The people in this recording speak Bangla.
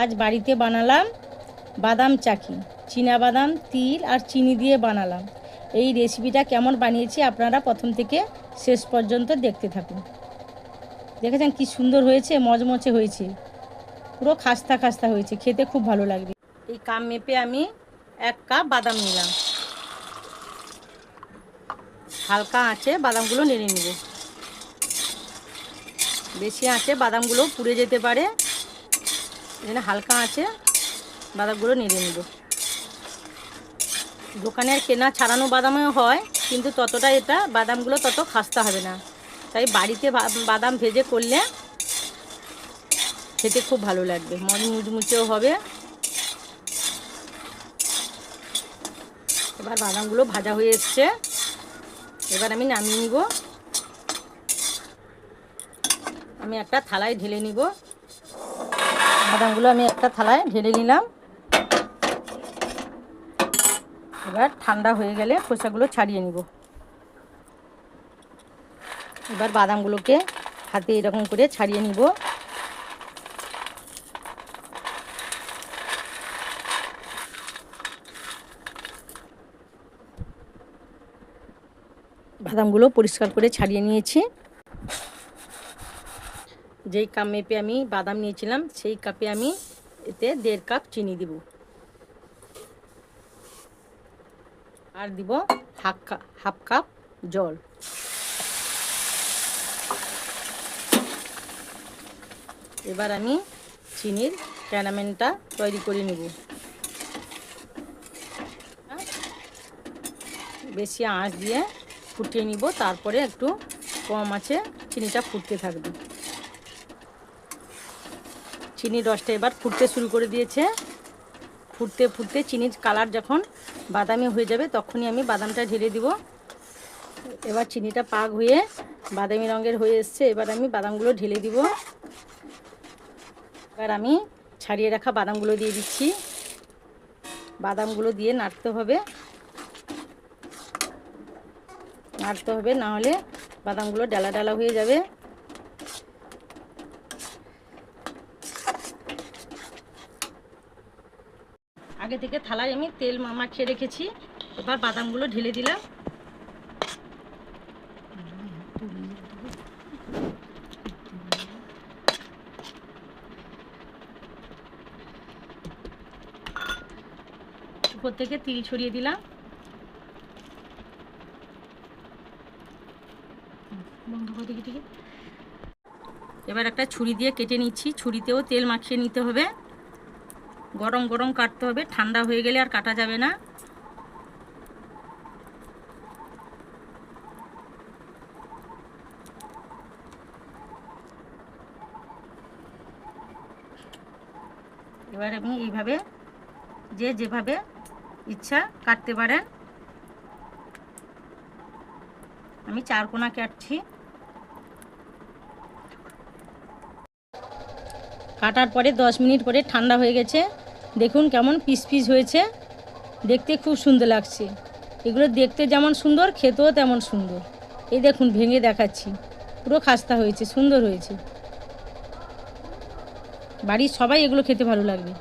আজ বাড়িতে বানালাম বাদাম চাকি, বাদাম, তিল আর চিনি দিয়ে বানালাম। এই রেসিপিটা কেমন বানিয়েছি আপনারা প্রথম থেকে শেষ পর্যন্ত দেখতে থাকুন। দেখেছেন কি সুন্দর হয়েছে, মচমচে হয়েছে, পুরো খাস্তা খাস্তা হয়েছে, খেতে খুব ভালো লাগবে। এই কাপ মেপে আমি 1 কাপ বাদাম নিলাম। হালকা আঁচে বাদামগুলো নেড়ে নেব। বেশি আঁচে বাদামগুলো পুড়ে যেতে পারে, এখানে হালকা আঁচে বাদামগুলো নেড়ে নেব। দোকানের কেনা ছাড়ানো বাদামও হয়, কিন্তু ততটা এটা বাদামগুলো তত খাস্তা হবে না। তাই বাড়িতে বাদাম ভেজে করলে খেতে খুব ভালো লাগবে, মুচমুচেও হবে। এবার বাদামগুলো ভাজা হয়ে এসছে, এবার আমি নামিয়ে নিব। আমি একটা থালায় ঢেলে নিব। বাদামগুলো আমি একটা থালায় ঢেলে নিলাম। এবার ঠান্ডা হয়ে গেলে খোসাগুলো ছাড়িয়ে নিব। এবার বাদামগুলোকে হাতে এরকম করে ছাড়িয়ে নিব। বাদামগুলো পরিষ্কার করে ছাড়িয়ে নিয়েছি। যেই কাপ মেপে আমি বাদাম নিয়েছিলাম সেই কাপে আমি এতে 1.5 কাপ চিনি দিব, আর দিব হাফ কাপ জল। এবার আমি চিনির ক্যারামেলটা তৈরি করে নেব। বেশি আঁচ দিয়ে ফুটিয়ে নিব, তারপরে একটু কম আঁচে চিনিটা ফুটতে থাকবে। চিনির রসটা এবার ফুটতে শুরু করে দিয়েছে। ফুটতে ফুটতে চিনির কালার যখন বাদামি হয়ে যাবে তখনই আমি বাদামটা ঢেলে দিব। এবার চিনিটা পাক হয়ে বাদামি রঙের হয়ে এসছে, এবার আমি বাদামগুলো ঢেলে দিব। এবার আমি ছাড়িয়ে রাখা বাদামগুলো দিয়ে দিচ্ছি। বাদামগুলো দিয়ে নাড়তে হবে, না হলে বাদামগুলো ডালা ডালা হয়ে যাবে। আগে থেকে থালায় আমি তেল মাখিয়ে রেখেছি। এবার বাদামগুলো ঢেলে দিলাম। উপর থেকে তিল ছড়িয়ে দিলাম। এবার একটা ছুরি দিয়ে কেটে নিচ্ছি। ছুরিতেও তেল মাখিয়ে নিতে হবে, গরম গরম কাটতে হবে, ঠান্ডা হয়ে গেলে আর কাটা যাবে না। এবার আমি এইভাবে যেভাবে ইচ্ছা কাটতে পারেন। আমি 4 কোনা কাটছি। কাটার পরে 10 মিনিট পরে ঠান্ডা হয়ে গেছে। দেখুন কেমন পিস পিস হয়েছে, দেখতে খুব সুন্দর লাগছে। এগুলো দেখতে যেমন সুন্দর, খেতেও তেমন সুন্দর। এই দেখুন ভেঙে দেখাচ্ছি, পুরো খাস্তা হয়েছে, সুন্দর হয়েছে। বাড়ির সবাই এগুলো খেতে ভালো লাগবে।